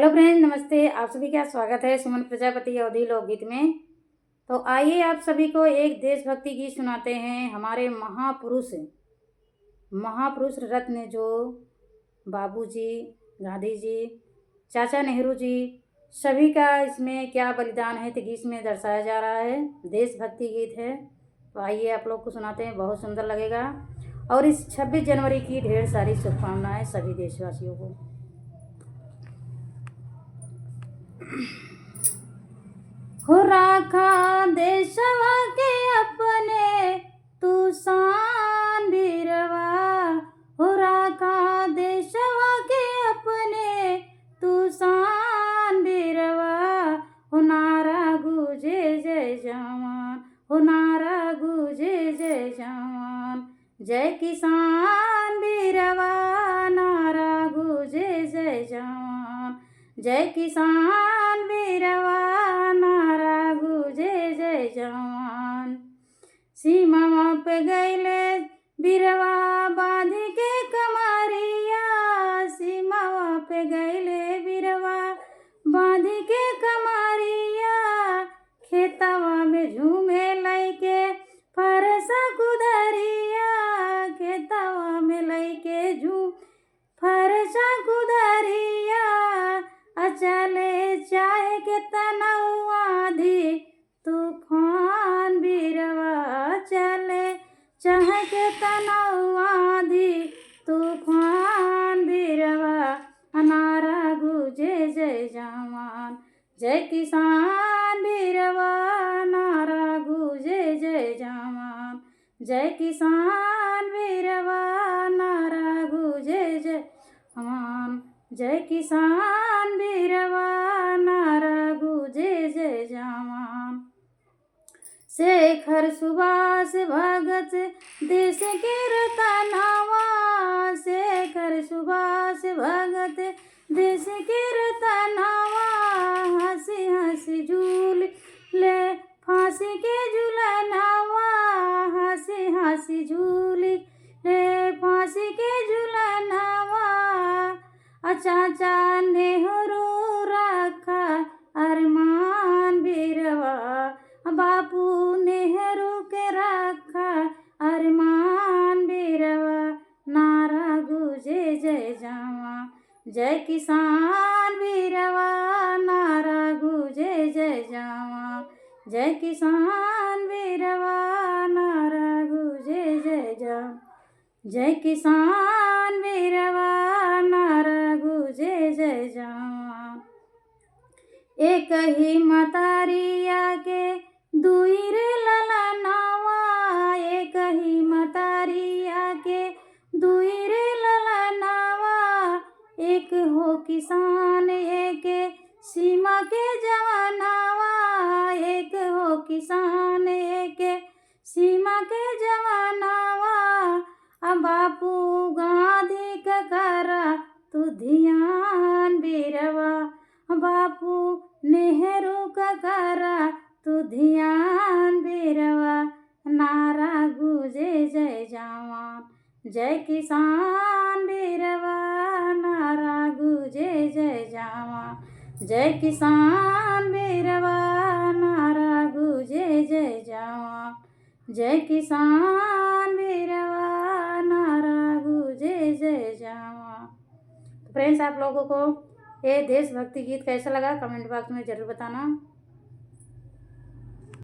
Hello friend, नमस्ते। आप सभी का स्वागत है सुमन प्रजापति अवधी लोकगीत में। तो आइए आप सभी को एक देशभक्ति गीत सुनाते हैं। हमारे महापुरुष रत्न जो बाबूजी, गांधी जी, चाचा नेहरू जी, सभी का इसमें क्या बलिदान है तो गीत में दर्शाया जा रहा है। देशभक्ति गीत है। तो आइए आप लोग को सुनाते हैं, बहुत सुंदर लगेगा। और इस 26 जनवरी की ढेर सारी शुभकामनाएं सभी देशवासियों को। हो राखा देशवा के अपने तू शान वीरवा, हो राखा देशवा के अपने तू शान वीरवा। हो नारा गूंजे जय जवान, हो नारा गूंजे जय जवान। जय किसान वीरवा, नारा गूंजे जय जवान। जय किसान वीरवा, नारा गूंजे जय जवान। सीमा पे गईले वीरवा बांध के कमरिया, सीमा पे गईले वीरवा बांध के कमरिया। खेतवा में झूमे लैके फरसा कुदरिया, खेतवा में लैके झूम फरसा कुदरिया। चले चाहे के तनौआ धी तूफान वीरवा, चले चाहे के तनौआ धी तूफान वीरवा। नारा गूंजे जय जवान, जय किसान वीरवा, नारा गूंजे जय जवान। जय किसान वीरवा, नारा गूंजे जय जवान। जय किसान वीरवा, नारा गूंजे जय जवान। शेखर सुभाष भगत देश के रतनवा, शेखर सुभाष भगत देश के रतनवा। हंसी हंसी झूल ले फांसी के झूलनवा, हंसी हंसी झूल ले फांसी के झूलनवा। चाचा नेहरू रखा अरमान वीरवा, बापू नेहरू के रखा अरमान वीरवा। नारा गूंजे जय जवान, जय किसान वीरवा, नारा गूंजे जय जवान। जय किसान वीरवा, नारा गूंजे जय जवान। जय किसान वीरवा, नारा गूंजे जय जवान। एक ही मतारिया के दुई रे ललनावा, एक ही मतारिया के दुई रे ललनावा। एक हो किसान एक सीमा के जवानावा, एक हो किसान एक सीमा के जवानावा। बापू गांधी का करा तू ध्यान वीरवा, बापू नेहरू का करा तू ध्यान वीरवा। नारा गूंजे जय जवान, जय किसान वीरवा, नारा गूंजे जय जवान। जय किसान वीरवा, नारा गूंजे जय जवान। जय किसान वीरवा, नारा गूंजे जय जवान। फ्रेंड्स, आप लोगों को ये देशभक्ति गीत कैसा लगा कमेंट बॉक्स में ज़रूर बताना।